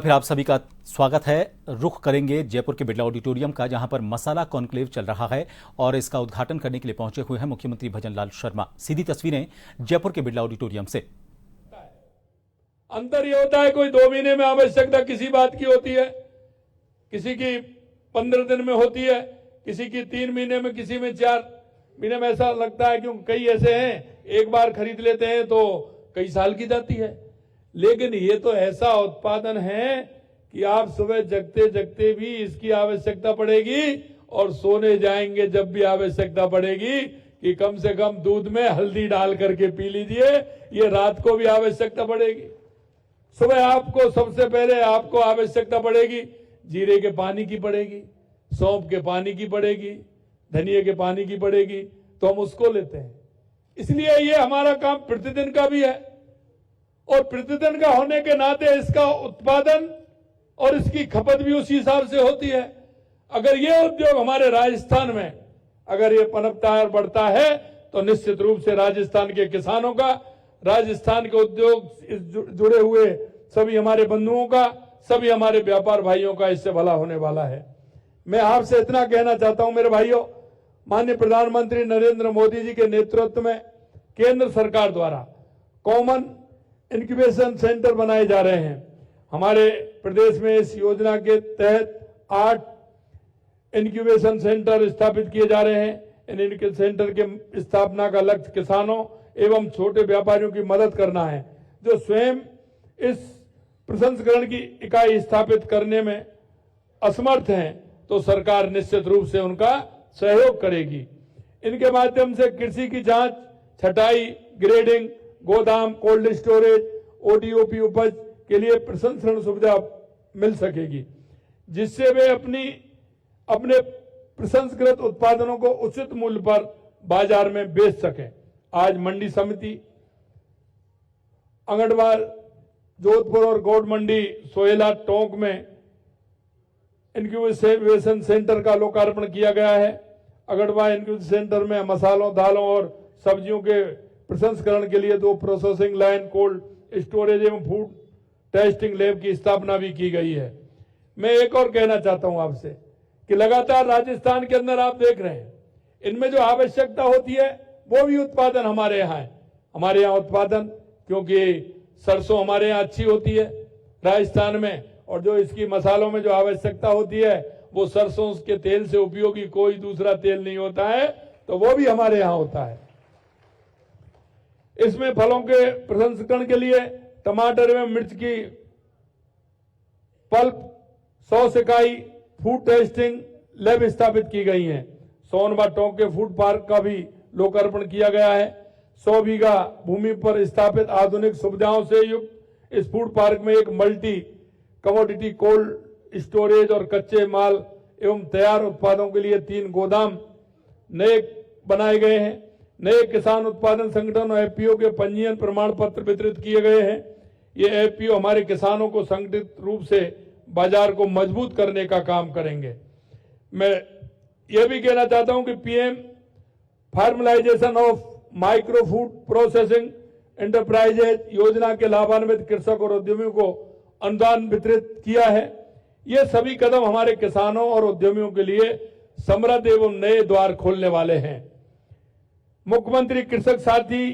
फिर आप सभी का स्वागत है। रुख करेंगे जयपुर के बिरला ऑडिटोरियम का, जहां पर मसाला कॉन्क्लेव चल रहा है और इसका उद्घाटन करने के लिए पहुंचे हुए हैं मुख्यमंत्री भजनलाल शर्मा। सीधी तस्वीरें जयपुर के बिरला ऑडिटोरियम से। अंतर यह होता है, कोई 2 महीने में आवश्यकता किसी बात की होती है, किसी की 15 दिन में होती है, किसी की 3 महीने में, किसी में 4 महीने में। ऐसा लगता है क्योंकि कई ऐसे हैं एक बार खरीद लेते हैं तो कई साल की जाती है। लेकिन ये तो ऐसा उत्पादन है कि आप सुबह जगते जगते भी इसकी आवश्यकता पड़ेगी और सोने जाएंगे जब भी आवश्यकता पड़ेगी कि कम से कम दूध में हल्दी डाल करके पी लीजिए। ये रात को भी आवश्यकता पड़ेगी। सुबह आपको सबसे पहले आपको आवश्यकता पड़ेगी जीरे के पानी की पड़ेगी, सौंफ के पानी की पड़ेगी, धनिये के पानी की पड़ेगी, तो हम उसको लेते हैं। इसलिए ये हमारा काम प्रतिदिन का भी है और प्रतिदिन का होने के नाते इसका उत्पादन और इसकी खपत भी उसी हिसाब से होती है। अगर ये उद्योग हमारे राजस्थान में अगर ये पनपता है और बढ़ता है तो निश्चित रूप से राजस्थान के किसानों का, राजस्थान के उद्योग जुड़े हुए सभी हमारे बंधुओं का, सभी हमारे व्यापार भाइयों का इससे भला होने वाला है। मैं आपसे इतना कहना चाहता हूं मेरे भाइयों, माननीय प्रधानमंत्री नरेंद्र मोदी जी के नेतृत्व में केंद्र सरकार द्वारा कॉमन इंक्यूबेशन सेंटर बनाए जा रहे हैं। हमारे प्रदेश में इस योजना के तहत 8 इंक्यूबेशन सेंटर स्थापित किए जा रहे हैं। इन इंक्यूबेशन सेंटर के स्थापना का लक्ष्य किसानों एवं छोटे व्यापारियों की मदद करना है जो स्वयं इस प्रसंस्करण की इकाई स्थापित करने में असमर्थ हैं, तो सरकार निश्चित रूप से उनका सहयोग करेगी। इनके माध्यम से कृषि की जांच, छटाई, ग्रेडिंग, गोदाम, कोल्ड स्टोरेज, ओडीओपी उपज के लिए प्रसंस्करण सुविधा मिल सकेगी, जिससे वे अपने प्रसंस्कृत उत्पादनों को उचित मूल्य पर बाजार में बेच सकें। आज मंडी समिति अंगड़वाल, जोधपुर और गौड़ मंडी, सोहेला, टोंक में इंक्यूबेशन सेंटर का लोकार्पण किया गया है। अगड़वा इंक्यूबेशन सेंटर में मसालों, दालों और सब्जियों के प्रसंस्करण के लिए 2 प्रोसेसिंग लाइन, कोल्ड स्टोरेज एवं फूड टेस्टिंग लैब की स्थापना भी की गई है। मैं एक और कहना चाहता हूं आपसे कि लगातार राजस्थान के अंदर आप देख रहे हैं इनमें जो आवश्यकता होती है वो भी उत्पादन हमारे यहाँ है। हमारे यहाँ उत्पादन, क्योंकि सरसों हमारे यहाँ अच्छी होती है राजस्थान में, और जो इसकी मसालों में जो आवश्यकता होती है वो सरसों के तेल से उपयोगी कोई दूसरा तेल नहीं होता है, तो वो भी हमारे यहाँ होता है। इसमें फलों के प्रसंस्करण के लिए टमाटर एवं मिर्च की पल्प, 100 इकाई फूड टेस्टिंग लैब स्थापित की गई हैं। सोनवा टोंक के फूड पार्क का भी लोकार्पण किया गया है। 100 बीघा भूमि पर स्थापित आधुनिक सुविधाओं से युक्त इस फूड पार्क में एक मल्टी कमोडिटी कोल्ड स्टोरेज और कच्चे माल एवं तैयार उत्पादों के लिए 3 गोदाम नए बनाए गए हैं। नए किसान उत्पादन संगठन और एफपीओ के पंजीयन प्रमाण पत्र वितरित किए गए हैं। ये एफपीओ हमारे किसानों को संगठित रूप से बाजार को मजबूत करने का काम करेंगे। मैं ये भी कहना चाहता हूं कि PM formalisation of micro food processing enterprises योजना के लाभान्वित कृषक और उद्यमियों को अनुदान वितरित किया है। ये सभी कदम हमारे किसानों और उद्यमियों के लिए समृद्ध एवं नए द्वार खोलने वाले हैं। मुख्यमंत्री कृषक साथी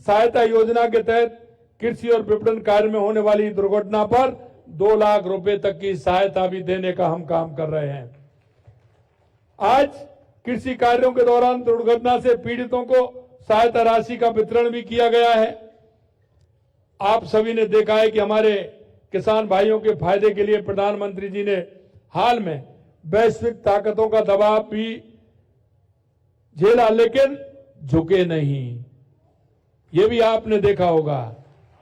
सहायता योजना के तहत कृषि और विपणन कार्य में होने वाली दुर्घटना पर 2 लाख रुपए तक की सहायता भी देने का हम काम कर रहे हैं। आज कृषि कार्यों के दौरान दुर्घटना से पीड़ितों को सहायता राशि का वितरण भी किया गया है। आप सभी ने देखा है कि हमारे किसान भाइयों के फायदे के लिए प्रधानमंत्री जी ने हाल में वैश्विक ताकतों का दबाव भी झेला, लेकिन झुके नहीं। ये भी आपने देखा होगा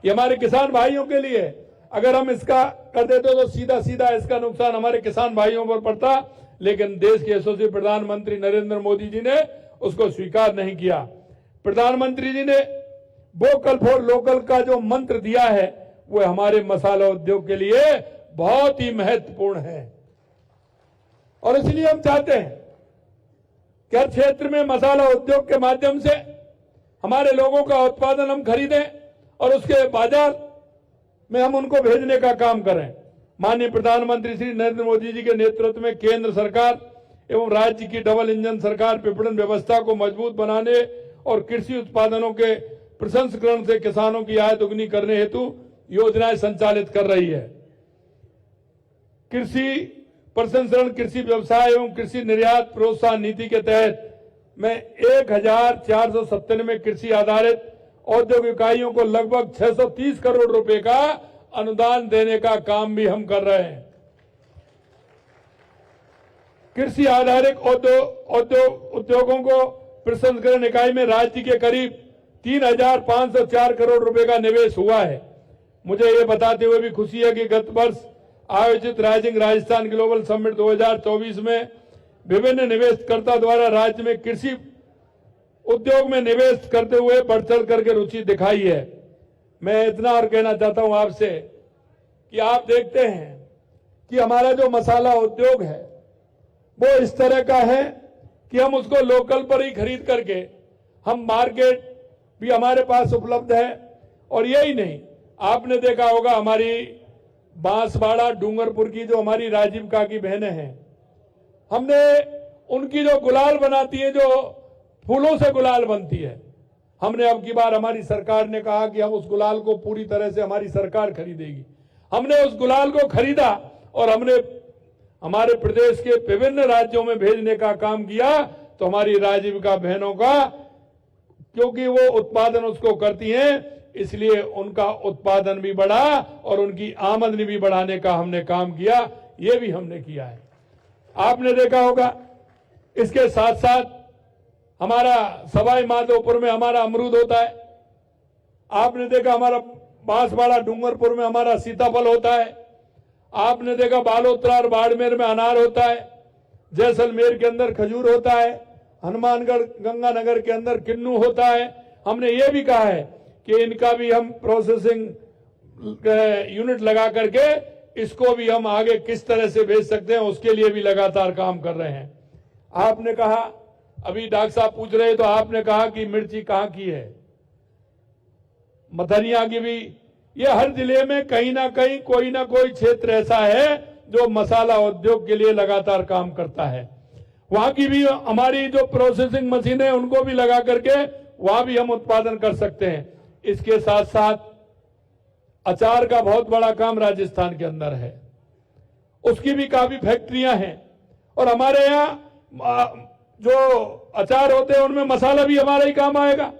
कि हमारे किसान भाइयों के लिए अगर हम इसका कर देते तो सीधा सीधा इसका नुकसान हमारे किसान भाइयों पर पड़ता, लेकिन देश के यशस्वी प्रधानमंत्री नरेंद्र मोदी जी ने उसको स्वीकार नहीं किया। प्रधानमंत्री जी ने वोकल फॉर लोकल का जो मंत्र दिया है वो हमारे मसाला उद्योग के लिए बहुत ही महत्वपूर्ण है, और इसलिए हम चाहते हैं कि हर क्षेत्र में मसाला उद्योग के माध्यम से हमारे लोगों का उत्पादन हम खरीदें और उसके बाजार में हम उनको भेजने का काम करें। माननीय प्रधानमंत्री श्री नरेंद्र मोदी जी के नेतृत्व में केंद्र सरकार एवं राज्य की डबल इंजन सरकार विपणन व्यवस्था को मजबूत बनाने और कृषि उत्पादनों के प्रसंस्करण से किसानों की आय दुगनी करने हेतु योजनाएं संचालित कर रही है। कृषि प्रसंस्करण, कृषि व्यवसाय एवं कृषि निर्यात प्रोत्साहन नीति के तहत में 1497 कृषि आधारित औद्योगिक इकाइयों को लगभग 630 करोड़ रुपए का अनुदान देने का काम भी हम कर रहे हैं। कृषि आधारित उद्योगों को प्रसंस्करण इकाई में राज्य के करीब 3,504 करोड़ रुपए का निवेश हुआ है। मुझे ये बताते हुए भी खुशी है कि गत वर्ष आयोजित राइजिंग राजस्थान ग्लोबल समिट 2024 में विभिन्न निवेशकर्ता द्वारा राज्य में कृषि उद्योग में निवेश करते हुए बढ़ चढ़ करके रुचि दिखाई है। मैं इतना और कहना चाहता हूं आपसे कि आप देखते हैं कि हमारा जो मसाला उद्योग है वो इस तरह का है कि हम उसको लोकल पर ही खरीद करके हम मार्केट भी हमारे पास उपलब्ध है। और यही नहीं, आपने देखा होगा हमारी बांसवाड़ा डूंगरपुर की जो हमारी राजीव काकी बहनें हैं, हमने उनकी जो गुलाल बनाती है, जो फूलों से गुलाल बनती है, हमने अब की बार हमारी सरकार ने कहा कि हम उस गुलाल को पूरी तरह से हमारी सरकार खरीदेगी। हमने उस गुलाल को खरीदा और हमने हमारे प्रदेश के विभिन्न राज्यों में भेजने का काम किया। तो हमारी राजीविका बहनों का, क्योंकि वो उत्पादन उसको करती हैं, इसलिए उनका उत्पादन भी बढ़ा और उनकी आमदनी भी बढ़ाने का हमने काम किया। ये भी हमने किया है, आपने देखा होगा। इसके साथ साथ हमारा सवाई माधोपुर में हमारा अमरूद होता है, आपने देखा हमारा बांसवाड़ा डूंगरपुर में हमारा सीताफल होता है, आपने देखा बालोतरा और बाड़मेर में अनार होता है, जैसलमेर के अंदर खजूर होता है, हनुमानगढ़ गंगानगर के अंदर किन्नू होता है। हमने ये भी कहा है कि इनका भी हम प्रोसेसिंग यूनिट लगा करके इसको भी हम आगे किस तरह से भेज सकते हैं, उसके लिए भी लगातार काम कर रहे हैं। आपने कहा, अभी डॉक्टर साहब पूछ रहे तो आपने कहा कि मिर्ची कहाँ की है, मथनिया की भी। ये हर जिले में कहीं ना कहीं कोई ना कोई क्षेत्र ऐसा है जो मसाला उद्योग के लिए लगातार काम करता है। वहां की भी हमारी जो प्रोसेसिंग मशीन है उनको भी लगा करके वहां भी हम उत्पादन कर सकते हैं। इसके साथ साथ अचार का बहुत बड़ा काम राजस्थान के अंदर है, उसकी भी काफी फैक्ट्रियां हैं। और हमारे यहाँ जो अचार होते हैं उनमें मसाला भी हमारा ही काम आएगा।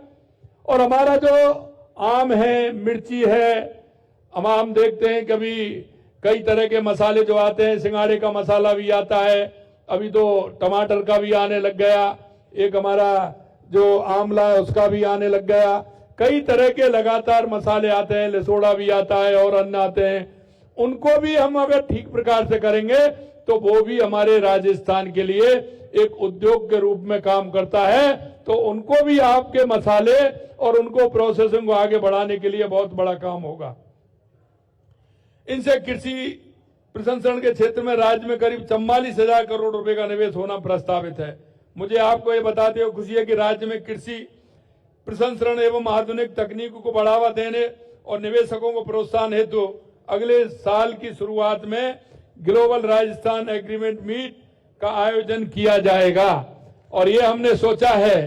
और हमारा जो आम है, मिर्ची है, हम देखते हैं कभी कई तरह के मसाले जो आते हैं, सिंगाड़े का मसाला भी आता है, अभी तो टमाटर का भी आने लग गया, एक हमारा जो आंवला है उसका भी आने लग गया। कई तरह के लगातार मसाले आते हैं, लसोड़ा भी आता है और अन्य आते हैं। उनको भी हम अगर ठीक प्रकार से करेंगे तो वो भी हमारे राजस्थान के लिए एक उद्योग के रूप में काम करता है। तो उनको भी आपके मसाले और उनको प्रोसेसिंग को आगे बढ़ाने के लिए बहुत बड़ा काम होगा। इनसे कृषि प्रसंस्करण के क्षेत्र में राज्य में करीब 44,000 करोड़ रुपए का निवेश होना प्रस्तावित है। मुझे आपको ये बताते हुए खुशी है कि राज्य में कृषि प्रसंस्करण एवं आधुनिक तकनीकों को बढ़ावा देने और निवेशकों को प्रोत्साहन हेतु अगले साल की शुरुआत में ग्लोबल राजस्थान एग्रीमेंट मीट का आयोजन किया जाएगा। और ये हमने सोचा है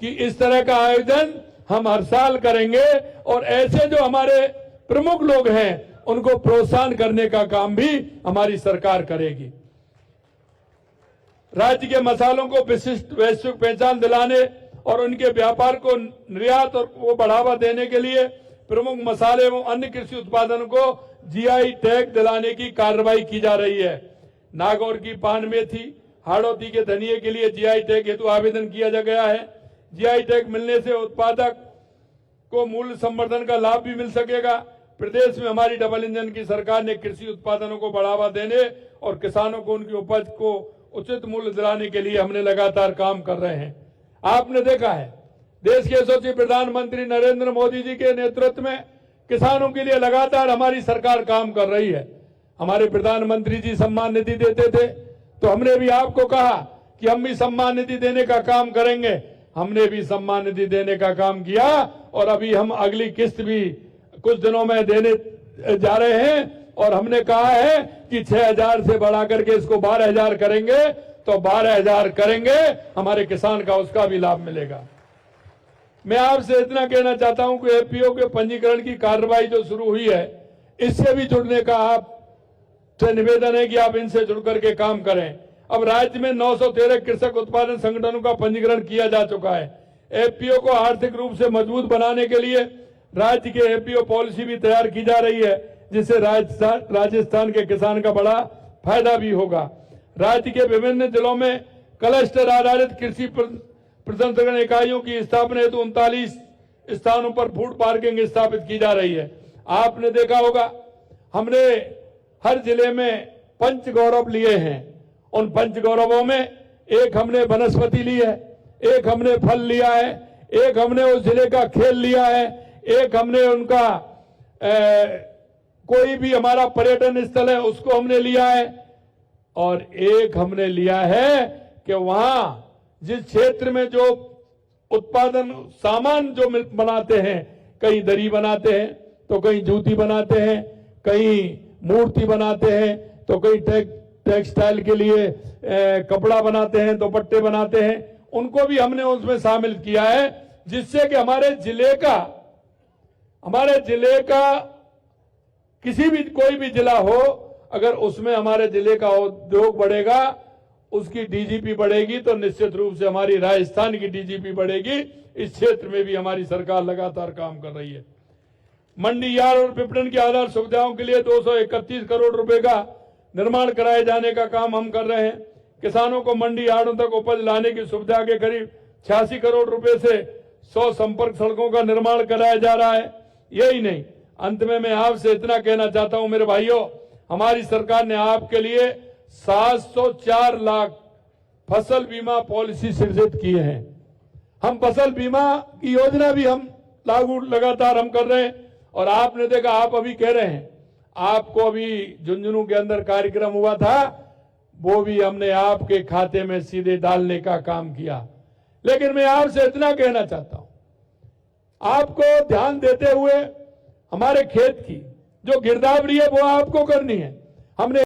कि इस तरह का आयोजन हम हर साल करेंगे और ऐसे जो हमारे प्रमुख लोग हैं उनको प्रोत्साहन करने का काम भी हमारी सरकार करेगी। राज्य के मसालों को विशिष्ट वैश्विक पहचान दिलाने और उनके व्यापार को निर्यात और वो बढ़ावा देने के लिए प्रमुख मसाले एवं अन्य कृषि उत्पादन को जीआई टैग दिलाने की कार्रवाई की जा रही है। नागौर की पान मेथी, हाड़ौती के धनिये के लिए जीआई टैग हेतु आवेदन किया जा गया है। जीआई टैग मिलने से उत्पादक को मूल्य संवर्धन का लाभ भी मिल सकेगा। प्रदेश में हमारी डबल इंजन की सरकार ने कृषि उत्पादनों को बढ़ावा देने और किसानों को उनकी उपज को उचित मूल्य दिलाने के लिए हमने लगातार काम कर रहे हैं। आपने देखा है देश के यशस्वी प्रधानमंत्री नरेंद्र मोदी जी के नेतृत्व में किसानों के लिए लगातार हमारी सरकार काम कर रही है। हमारे प्रधानमंत्री जी सम्मान निधि देते थे तो हमने भी आपको कहा कि हम भी सम्मान निधि देने का काम करेंगे। हमने भी सम्मान निधि देने का काम किया और अभी हम अगली किस्त भी कुछ दिनों में देने जा रहे हैं और हमने कहा है कि 6,000 से बढ़ा करके इसको 12,000 करेंगे, तो 12,000 करेंगे, हमारे किसान का उसका भी लाभ मिलेगा। मैं आपसे इतना कहना चाहता हूं कि एपीओ के पंजीकरण की कार्रवाई जो शुरू हुई है, इससे भी जुड़ने का आपसे निवेदन है कि आप इनसे जुड़ करके काम करें। अब राज्य में 913 कृषक उत्पादन संगठनों का पंजीकरण किया जा चुका है। एपीओ को आर्थिक रूप से मजबूत बनाने के लिए राज्य के एपीओ पॉलिसी भी तैयार की जा रही है, जिससे राजस्थान के किसान का बड़ा फायदा भी होगा। राज्य के विभिन्न जिलों में क्लस्टर आधारित कृषि प्रसंस्करण इकाइयों की स्थापना हेतु 39 स्थानों पर फूड पार्किंग स्थापित की जा रही है। आपने देखा होगा, हमने हर जिले में पंच गौरव लिए हैं। उन पंच गौरवों में एक हमने वनस्पति ली है, एक हमने फल लिया है, एक हमने उस जिले का खेल लिया है, एक हमने उनका कोई भी हमारा पर्यटन स्थल है उसको हमने लिया है, और एक हमने लिया है कि वहां जिस क्षेत्र में जो उत्पादन सामान जो बनाते हैं, कहीं दरी बनाते हैं तो कहीं जूती बनाते हैं, कहीं मूर्ति बनाते हैं तो कहीं टेक्सटाइल के लिए कपड़ा बनाते हैं, दुपट्टे बनाते हैं, उनको भी हमने उसमें शामिल किया है, जिससे कि हमारे जिले का किसी भी कोई भी जिला हो, अगर उसमें हमारे जिले का उद्योग बढ़ेगा, उसकी डीजीपी बढ़ेगी, तो निश्चित रूप से हमारी राजस्थान की डीजीपी बढ़ेगी। इस क्षेत्र में भी हमारी सरकार लगातार काम कर रही है। मंडी यार्ड और विपणन की आधार सुविधाओं के लिए 231 करोड़ रुपए का निर्माण कराए जाने का काम हम कर रहे हैं। किसानों को मंडी यार्डों तक उपज लाने की सुविधा के करीब 86 करोड़ रुपए से 100 संपर्क सड़कों का निर्माण कराया जा रहा है। यही नहीं, अंत में मैं आपसे इतना कहना चाहता हूं मेरे भाइयों, हमारी सरकार ने आपके लिए 704 लाख फसल बीमा पॉलिसी सृजित किए हैं। हम फसल बीमा की योजना भी हम लागू लगातार हम कर रहे हैं। और आपने देखा, आप अभी कह रहे हैं, आपको अभी झुंझुनू के अंदर कार्यक्रम हुआ था, वो भी हमने आपके खाते में सीधे डालने का काम किया। लेकिन मैं आपसे इतना कहना चाहता हूं, आपको ध्यान देते हुए हमारे खेत की जो गिरदावरी है वो आपको करनी है। हमने